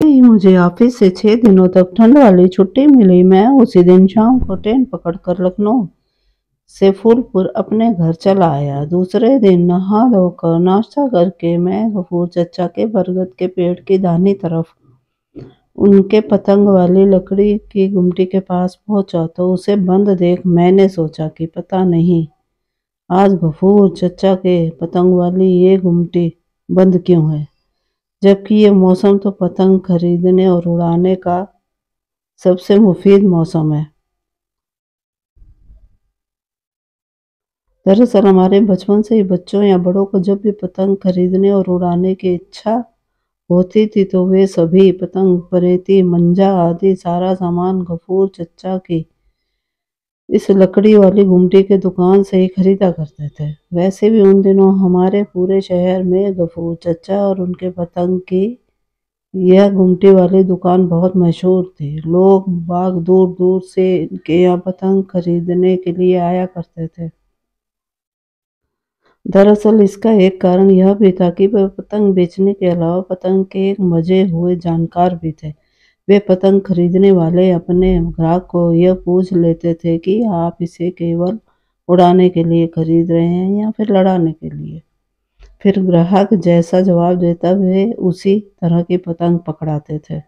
मुझे ऑफिस से 6 दिनों तक ठंड वाली छुट्टी मिली। मैं उसी दिन शाम को ट्रेन पकड़कर लखनऊ से फूलपुर अपने घर चला आया। दूसरे दिन नहा धोकर नाश्ता करके मैं गफूर चचा के बरगद के पेड़ की दाहिनी तरफ उनके पतंग वाली लकड़ी की गुमटी के पास पहुंचा तो उसे बंद देख मैंने सोचा कि पता नहीं आज गफूर चचा के पतंग वाली ये गुमटी बंद क्यों है, जबकि ये मौसम तो पतंग खरीदने और उड़ाने का सबसे मुफीद मौसम है। दरअसल हमारे बचपन से ही बच्चों या बड़ों को जब भी पतंग खरीदने और उड़ाने की इच्छा होती थी तो वे सभी पतंग, परेती, मंजा आदि सारा सामान गफूर चचा की इस लकड़ी वाली गुमटी के दुकान से ही खरीदा करते थे। वैसे भी उन दिनों हमारे पूरे शहर में गफूर चचा और उनके पतंग की यह गुमटी वाली दुकान बहुत मशहूर थी। लोग बाग दूर दूर से इनके यहाँ पतंग खरीदने के लिए आया करते थे। दरअसल इसका एक कारण यह भी था कि वे पतंग बेचने के अलावा पतंग के एक मजे हुए जानकार भी थे। वे पतंग खरीदने वाले अपने ग्राहक को यह पूछ लेते थे कि आप इसे केवल उड़ाने के लिए खरीद रहे हैं या फिर लड़ाने के लिए। फिर ग्राहक जैसा जवाब देता वे उसी तरह की पतंग पकड़ाते थे।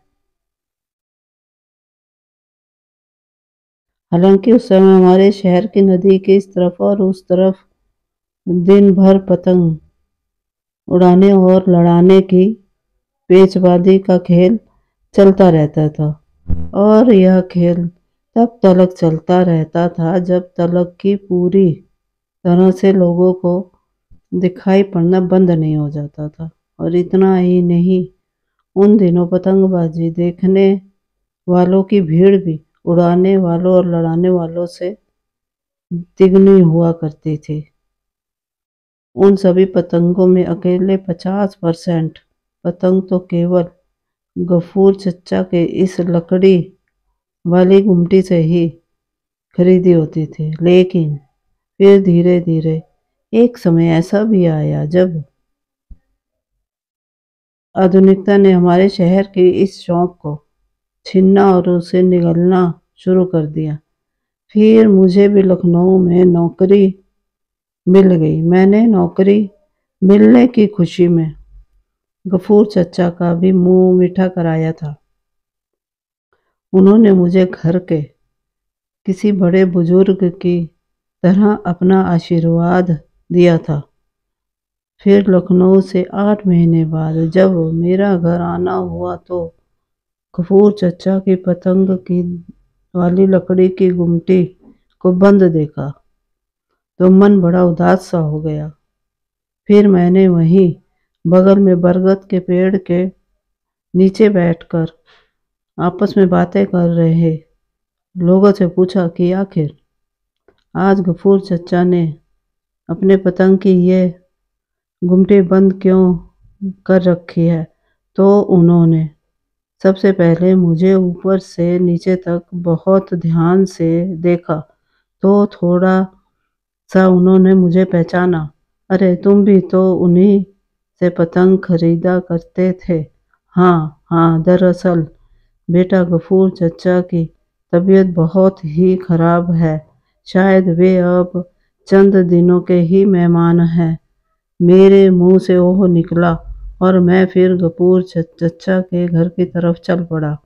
हालांकि उस समय हमारे शहर की नदी की इस तरफ और उस तरफ दिन भर पतंग उड़ाने और लड़ाने की पेचबाजी का खेल चलता रहता था और यह खेल तब तलक चलता रहता था जब तलक की पूरी तरह से लोगों को दिखाई पड़ना बंद नहीं हो जाता था। और इतना ही नहीं, उन दिनों पतंगबाजी देखने वालों की भीड़ भी उड़ाने वालों और लड़ाने वालों से तिगनी हुआ करती थी। उन सभी पतंगों में अकेले 50% पतंग तो केवल गफूर चचा के इस लकड़ी वाली गुमटी से ही खरीदी होती थी। लेकिन फिर धीरे धीरे एक समय ऐसा भी आया जब आधुनिकता ने हमारे शहर के इस शौक को छीनना और उसे निगलना शुरू कर दिया। फिर मुझे भी लखनऊ में नौकरी मिल गई। मैंने नौकरी मिलने की खुशी में गफूर चचा का भी मुंह मीठा कराया था। उन्होंने मुझे घर के किसी बड़े बुजुर्ग की तरह अपना आशीर्वाद दिया था। फिर लखनऊ से 8 महीने बाद जब मेरा घर आना हुआ तो गफूर चचा की पतंग की वाली लकड़ी की गुमटी को बंद देखा तो मन बड़ा उदास सा हो गया। फिर मैंने वहीं बगल में बरगद के पेड़ के नीचे बैठकर आपस में बातें कर रहे लोगों से पूछा कि आखिर आज गफूर चचा ने अपने पतंग की ये गुमटी बंद क्यों कर रखी है। तो उन्होंने सबसे पहले मुझे ऊपर से नीचे तक बहुत ध्यान से देखा तो थोड़ा सा उन्होंने मुझे पहचाना। अरे तुम भी तो उन्हीं से पतंग खरीदा करते थे। हाँ हाँ, दरअसल बेटा गफूर चचा की तबीयत बहुत ही खराब है। शायद वे अब चंद दिनों के ही मेहमान हैं। मेरे मुंह से ओह निकला और मैं फिर गफूर चचा के घर की तरफ चल पड़ा।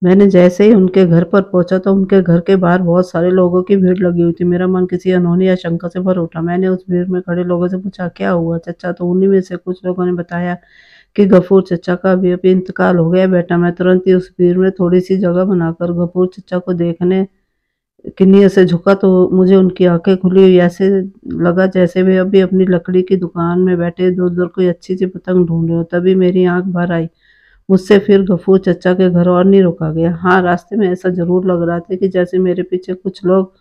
मैंने जैसे ही उनके घर पर पहुंचा तो उनके घर के बाहर बहुत सारे लोगों की भीड़ लगी हुई थी। मेरा मन किसी अनहोनी आशंका से भर उठा। मैंने उस भीड़ में खड़े लोगों से पूछा, क्या हुआ चचा? तो उन्हीं में से कुछ लोगों ने बताया कि गफूर चचा का अभी इंतकाल हो गया बेटा। मैं तुरंत ही उस भीड़ में थोड़ी सी जगह बनाकर गफूर चचा को देखने की नीयत से झुका तो मुझे उनकी आंखें खुली हुई ऐसे लगा जैसे वे अभी अपनी लकड़ी की दुकान में बैठे दूर दूर कोई अच्छी सी पतंग ढूंढ रहे हो। तभी मेरी आंख भर आई। मुझसे फिर गफूर चचा के घर और नहीं रुका गया। हाँ, रास्ते में ऐसा जरूर लग रहा था कि जैसे मेरे पीछे कुछ लोग